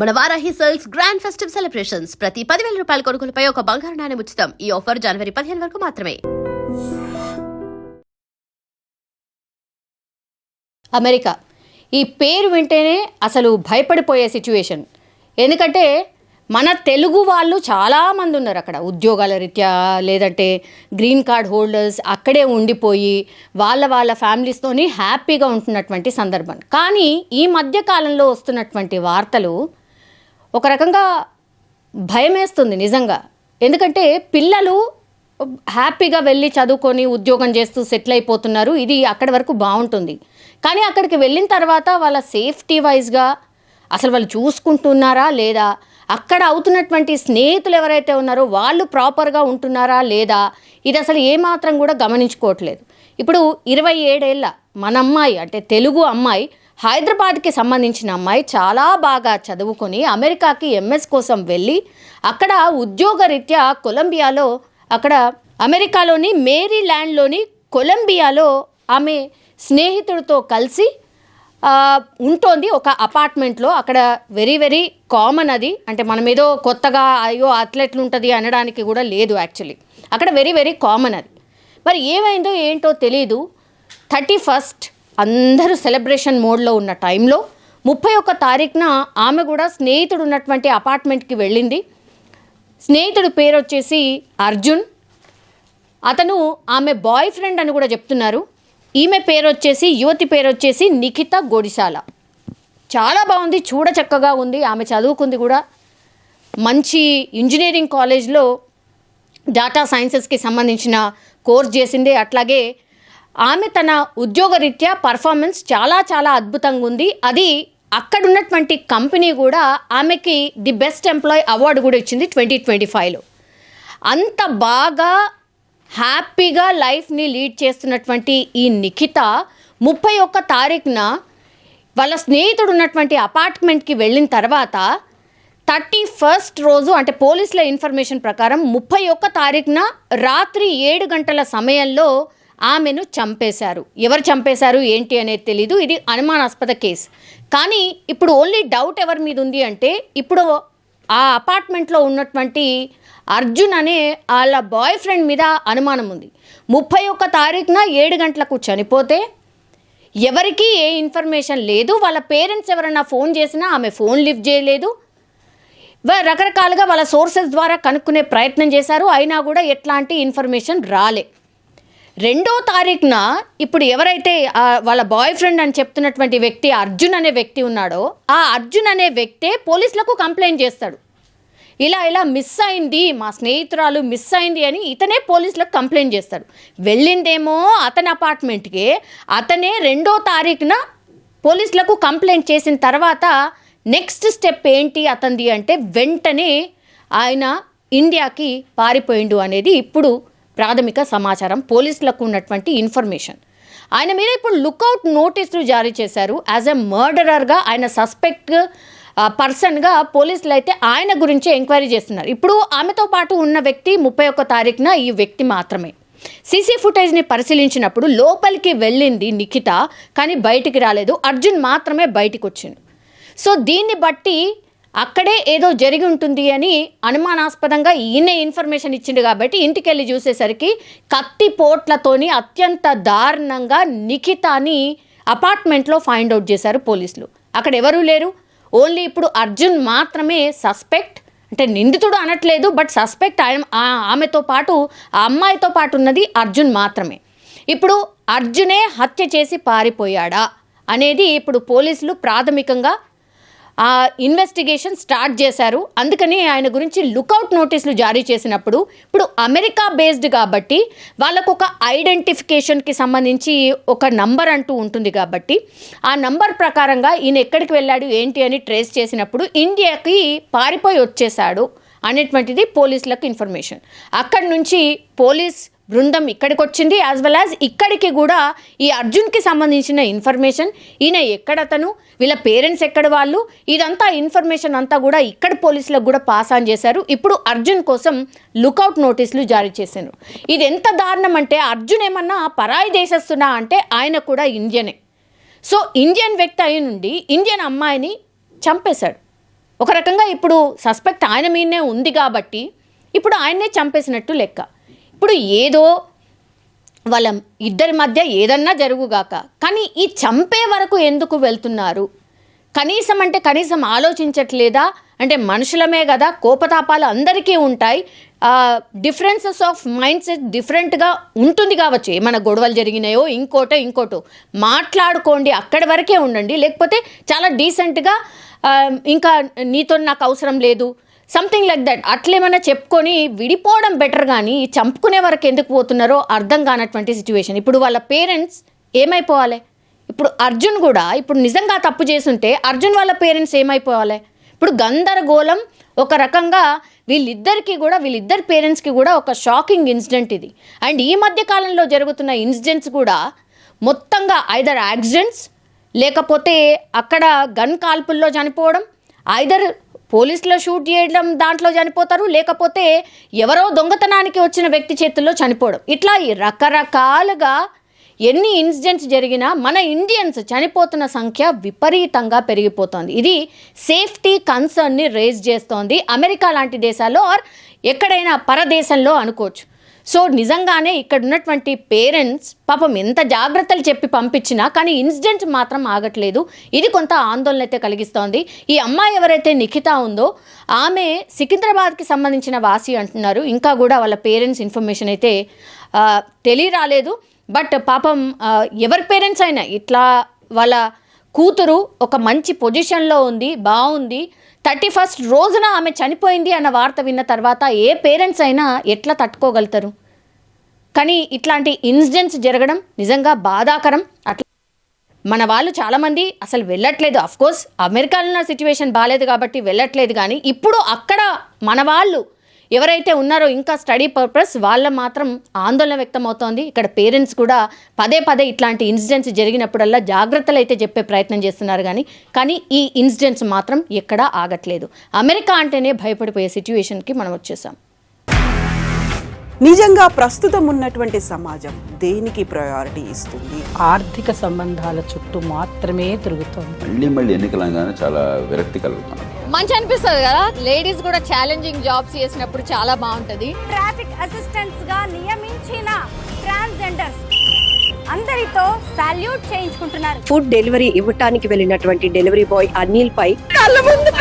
మన Varahi sales grand festive celebrations ప్రతి 10,000 రూపాయల కొనుగోలుపై ఒక బంగారు నాణెం ఉచితం. ఈ ఆఫర్ జనవరి 15 వరకు మాత్రమే. అమెరికా ఈ పేరు వింటేనే అసలు భయపడిపోయే సిచ్యువేషన్. ఎందుకంటే మన తెలుగు వాళ్ళు చాలామంది ఉన్నారు అక్కడ, ఉద్యోగాల రీత్యా లేదంటే గ్రీన్ కార్డ్ హోల్డర్స్ అక్కడే ఉండిపోయి వాళ్ళ ఫ్యామిలీస్తోని హ్యాపీగా ఉంటున్నటువంటి సందర్భం. కానీ ఈ మధ్యకాలంలో వస్తున్నటువంటి వార్తలు ఒక రకంగా భయమేస్తుంది నిజంగా. ఎందుకంటే పిల్లలు హ్యాపీగా వెళ్ళి చదువుకొని ఉద్యోగం చేస్తూ సెటిల్ అయిపోతున్నారు, ఇది అక్కడి వరకు బాగుంటుంది. కానీ అక్కడికి వెళ్ళిన తర్వాత వాళ్ళ సేఫ్టీ వైజ్గా అసలు వాళ్ళు చూసుకుంటున్నారా లేదా, అక్కడ అవుతున్నటువంటి స్నేహితులు ఎవరైతే ఉన్నారో వాళ్ళు ప్రాపర్గా ఉంటున్నారా లేదా, ఇది అసలు ఏమాత్రం కూడా గమనించుకోవట్లేదు. ఇప్పుడు 27 ఏళ్ళ మన అమ్మాయి, అంటే తెలుగు అమ్మాయి, హైదరాబాద్కి సంబంధించిన అమ్మాయి, చాలా బాగా చదువుకొని అమెరికాకి ఎంఎస్ కోసం వెళ్ళి అక్కడ ఉద్యోగరీత్యా కొలంబియాలో, అక్కడ అమెరికాలోని మేరీల్యాండ్లోని కొలంబియాలో ఆమె స్నేహితుడితో కలిసి ఉంటోంది ఒక అపార్ట్మెంట్లో. అక్కడ వెరీ వెరీ కామన్ అది, అంటే మనం ఏదో కొత్తగా అయ్యో అట్లెట్లు ఉంటుంది అనడానికి కూడా లేదు, యాక్చువల్లీ అక్కడ వెరీ వెరీ కామన్ అది. మరి ఏమైందో ఏంటో తెలీదు. 31st అందరూ సెలబ్రేషన్ మోడ్లో ఉన్న టైంలో 31 తారీఖున ఆమె కూడా స్నేహితుడు ఉన్నటువంటి అపార్ట్మెంట్కి వెళ్ళింది. స్నేహితుడు పేరు వచ్చేసి అర్జున్, అతను ఆమె బాయ్ ఫ్రెండ్ అని కూడా చెప్తున్నారు. ఈమె పేరు వచ్చేసి, యువతి పేరు వచ్చేసి నిఖిత గొడిశాల. చాలా బాగుంది, చూడ చక్కగా ఉంది. ఆమె చదువుకుంది కూడా మంచి ఇంజనీరింగ్ కాలేజ్లో డేటా సైన్సెస్కి సంబంధించిన కోర్స్ చేసింది. అట్లాగే ఆమె తన ఉద్యోగరీత్యా పర్ఫార్మెన్స్ చాలా చాలా అద్భుతంగా ఉంది. అది అక్కడ ఉన్నటువంటి కంపెనీ కూడా ఆమెకి ది బెస్ట్ ఎంప్లాయీ అవార్డు కూడా ఇచ్చింది 2025లో. అంత బాగా హ్యాపీగా లైఫ్ని లీడ్ చేస్తున్నటువంటి ఈ నిఖిత 31 తారీఖున వాళ్ళ స్నేహితుడు ఉన్నటువంటి అపార్ట్మెంట్కి వెళ్ళిన తర్వాత 31st రోజు, అంటే పోలీసుల ఇన్ఫర్మేషన్ ప్రకారం 31 తారీఖున రాత్రి 7 గంటల సమయంలో ఆమెను చంపేశారు. ఎవరు చంపేశారు ఏంటి అనేది తెలీదు, ఇది అనుమానాస్పద కేసు. కానీ ఇప్పుడు ఓన్లీ డౌట్ ఎవరి మీద ఉంది అంటే, ఇప్పుడు ఆ అపార్ట్మెంట్లో ఉన్నటువంటి అర్జున్ అనే వాళ్ళ బాయ్ ఫ్రెండ్ మీద అనుమానం ఉంది. 31 తారీఖున 7 గంటలకు చనిపోతే ఎవరికీ ఏ ఇన్ఫర్మేషన్ లేదు. వాళ్ళ పేరెంట్స్ ఎవరైనా ఫోన్ చేసినా ఆమె ఫోన్ లిఫ్ట్ చేయలేదు. రకరకాలుగా వాళ్ళ సోర్సెస్ ద్వారా కనుక్కునే ప్రయత్నం చేశారు, అయినా కూడా ఎట్లాంటి ఇన్ఫర్మేషన్ రాలే. 2వ తారీఖున ఇప్పుడు ఎవరైతే వాళ్ళ బాయ్ ఫ్రెండ్ అని చెప్తున్నటువంటి వ్యక్తి అర్జున్ అనే వ్యక్తి ఉన్నాడో, ఆ అర్జున్ అనే వ్యక్తే పోలీసులకు కంప్లైంట్ చేస్తాడు. ఇలా మిస్ అయింది, మా స్నేహితురాలు మిస్ అయింది అని ఇతనే పోలీసులకు కంప్లైంట్ చేస్తాడు. వెళ్ళిందేమో అతని అపార్ట్మెంట్కే, అతనే 2వ తారీఖున పోలీసులకు కంప్లైంట్ చేసిన తర్వాత నెక్స్ట్ స్టెప్ ఏంటి అతనిది అంటే, వెంటనే ఆయన ఇండియాకి పారిపోయిండు అనేది ఇప్పుడు ప్రాథమిక సమాచారం, పోలీసులకు ఉన్నటువంటి ఇన్ఫర్మేషన్. ఆయన మీద ఇప్పుడు లుకౌట్ నోటీసులు జారీ చేశారు. యాజ్ ఎ మర్డరర్గా ఆయన సస్పెక్ట్ పర్సన్గా పోలీసులు అయితే ఆయన గురించి ఎంక్వైరీ చేస్తున్నారు. ఇప్పుడు ఆమెతో పాటు ఉన్న వ్యక్తి 31 తారీఖున ఈ వ్యక్తి మాత్రమే. సీసీ ఫుటేజ్ని పరిశీలించినప్పుడు లోపలికి వెళ్ళింది నిఖిత, కానీ బయటికి రాలేదు. అర్జున్ మాత్రమే బయటికి వచ్చింది. సో దీన్ని బట్టి అక్కడే ఏదో జరిగి ఉంటుంది అని అనుమానాస్పదంగా ఈయన ఇన్ఫర్మేషన్ ఇచ్చిండు. కాబట్టి ఇంటికి వెళ్ళి చూసేసరికి కత్తి పోట్లతోని అత్యంత దారుణంగా నిఖితాని అపార్ట్మెంట్లో ఫైండ్ అవుట్ చేశారు పోలీసులు. అక్కడ ఎవరూ లేరు, ఓన్లీ ఇప్పుడు అర్జున్ మాత్రమే సస్పెక్ట్, అంటే నిందితుడు అనట్లేదు, బట్ సస్పెక్ట్. ఆమెతో పాటు ఆ అమ్మాయితో పాటు ఉన్నది అర్జున్ మాత్రమే. ఇప్పుడు అర్జునే హత్య చేసి పారిపోయాడా అనేది ఇప్పుడు పోలీసులు ప్రాథమికంగా ఆ ఇన్వెస్టిగేషన్ స్టార్ట్ చేశారు. అందుకని ఆయన గురించి లుకౌట్ నోటీసులు జారీ చేసినప్పుడు, ఇప్పుడు అమెరికా బేస్డ్ కాబట్టి వాళ్ళకు ఒక ఐడెంటిఫికేషన్కి సంబంధించి ఒక నంబర్ అంటూ ఉంటుంది. కాబట్టి ఆ నంబర్ ప్రకారంగా ఈయన ఎక్కడికి వెళ్ళాడు ఏంటి అని ట్రేస్ చేసినప్పుడు ఇండియాకి పారిపోయి వచ్చేసాడు అనేటువంటిది పోలీసులకు ఇన్ఫర్మేషన్. అక్కడి నుంచి పోలీస్ బృందం ఇక్కడికి వచ్చింది. యాజ్ వెల్ యాజ్ ఇక్కడికి కూడా ఈ అర్జున్కి సంబంధించిన ఇన్ఫర్మేషన్, ఈయన ఎక్కడతను, వీళ్ళ పేరెంట్స్ ఎక్కడ వాళ్ళు, ఇదంతా ఇన్ఫర్మేషన్ అంతా కూడా ఇక్కడ పోలీసులకు కూడా పాస్ ఆన్ చేశారు. ఇప్పుడు అర్జున్ కోసం లుకౌట్ నోటీసులు జారీ చేశారు. ఇది ఎంత దారుణం అంటే, అర్జున్ ఏమన్నా పరాయి దేశస్తున్నా అంటే ఆయన కూడా ఇండియనే. సో ఇండియన్ వ్యక్తి అయి నుండి ఇండియన్ అమ్మాయిని చంపేశాడు. ఒక రకంగా ఇప్పుడు సస్పెక్ట్ ఆయన మీదనే ఉంది కాబట్టి ఇప్పుడు ఆయన్నే చంపేసినట్టు లెక్క. ఇప్పుడు ఏదో వాళ్ళ ఇద్దరి మధ్య ఏదన్నా జరుగుగాక, కానీ ఈ చంపే వరకు ఎందుకు వెళ్తున్నారు? కనీసం అంటే కనీసం ఆలోచించట్లేదా? అంటే మనుషులమే కదా, కోపతాపాలు అందరికీ ఉంటాయి, డిఫరెన్సెస్ ఆఫ్ మైండ్ సెట్ డిఫరెంట్గా ఉంటుంది కావచ్చు. ఏమైనా గొడవలు జరిగినాయో ఇంకోటో మాట్లాడుకోండి, అక్కడి వరకే ఉండండి. లేకపోతే చాలా డీసెంట్గా ఇంకా నీతో నాకు అవసరం లేదు, సంథింగ్ లైక్ దట్ అట్లేమన్నా చెప్పుకొని విడిపోవడం బెటర్. కానీ చంపుకునే వరకు ఎందుకు పోతున్నారో అర్థం కానటువంటి సిచ్యువేషన్. ఇప్పుడు వాళ్ళ పేరెంట్స్ ఏమైపోవాలి? ఇప్పుడు అర్జున్ కూడా ఇప్పుడు నిజంగా తప్పు చేస్తుంటే అర్జున్ వాళ్ళ పేరెంట్స్ ఏమైపోవాలి? ఇప్పుడు గందరగోళం. ఒక రకంగా వీళ్ళిద్దరి పేరెంట్స్కి కూడా ఒక షాకింగ్ ఇన్సిడెంట్ ఇది. అండ్ ఈ మధ్య కాలంలో జరుగుతున్న ఇన్సిడెంట్స్ కూడా మొత్తంగా ఐదర్ యాక్సిడెంట్స్, లేకపోతే అక్కడ గన్ కాల్పుల్లో చనిపోవడం, ఐదర్ పోలీసులో షూట్ చేయడం దాంట్లో చనిపోతారు, లేకపోతే ఎవరో దొంగతనానికి వచ్చిన వ్యక్తి చేతుల్లో చనిపోవడం. ఇట్లా ఈ రకరకాలుగా ఎన్ని ఇన్సిడెంట్స్ జరిగినా మన ఇండియన్స్ చనిపోతున్న సంఖ్య విపరీతంగా పెరిగిపోతుంది. ఇది సేఫ్టీ కన్సర్న్ని రేజ్ చేస్తోంది అమెరికా లాంటి దేశాల్లో ఆర్ ఎక్కడైనా పరదేశంలో అనుకోవచ్చు. సో నిజంగానే ఇక్కడ ఉన్నటువంటి పేరెంట్స్ పాపం ఎంత జాగ్రత్తలు చెప్పి పంపించినా కానీ ఇన్సిడెంట్స్ మాత్రం ఆగట్లేదు. ఇది కొంత ఆందోళన అయితే కలిగిస్తోంది. ఈ అమ్మాయి ఎవరైతే నిఖిత ఉందో ఆమె సికింద్రాబాద్కి సంబంధించిన వాసి అంటున్నారు. ఇంకా కూడా వాళ్ళ పేరెంట్స్ ఇన్ఫర్మేషన్ అయితే తెలియరాలేదు. బట్ పాపం ఎవరి పేరెంట్స్ అయినా ఇట్లా వాళ్ళ కూతురు ఒక మంచి పొజిషన్లో ఉంది, బాగుంది, 31st రోజున ఆమె చనిపోయింది అన్న వార్త విన్న తర్వాత ఏ పేరెంట్స్ అయినా ఎట్లా తట్టుకోగలుగుతారు? కానీ ఇట్లాంటి ఇన్సిడెంట్స్ జరగడం నిజంగా బాధాకరం. అట్లా మన వాళ్ళు చాలామంది అసలు వెళ్ళట్లేదు. అఫ్కోర్స్ అమెరికాలో ఉన్న సిచ్యువేషన్ బాగాలేదు కాబట్టి వెళ్ళట్లేదు. కానీ ఇప్పుడు అక్కడ మన వాళ్ళు ఎవరైతే ఉన్నారో ఇంకా స్టడీ పర్పస్ వాళ్ళ మాత్రం ఆందోళన వ్యక్తమవుతోంది. ఇక్కడ పేరెంట్స్ కూడా పదే ఇట్లాంటి ఇన్సిడెంట్స్ జరిగినప్పుడల్లా జాగ్రత్తలు అయితే చెప్పే ప్రయత్నం చేస్తున్నారు. కానీ ఈ ఇన్సిడెంట్స్ మాత్రం ఎక్కడా ఆగట్లేదు. అమెరికా అంటేనే భయపడిపోయే సిచ్యువేషన్కి మనం వచ్చేసాం. నిజంగా ప్రస్తుతం ఉన్నటువంటి సమాజం దేనికి ప్రయారిటీ ఇస్తుంది? ఆర్థిక సంబంధాల చుట్టూ మాత్రమే తిరుగుతోంది. మళ్ళీ ఎన్నికలంగానే చాలా విరక్తి కలుగుతున్నాం. మంచి అనిపిస్తుంది కదా, లేడీస్ కూడా ఛాలెంజింగ్ జాబ్స్ చేసినప్పుడు చాలా బాగుంటుంది. ట్రాఫిక్ అసిస్టెంట్స్ గా నియమించిన ట్రాన్స్జెండర్స్ అందరితో సాల్యూట్ చేయించుకుంటున్నారు. ఫుడ్ డెలివరీ ఇవ్వటానికి వెళ్ళినటువంటి డెలివరీ బాయ్ అనిల్ పై కళ్ళ ముందు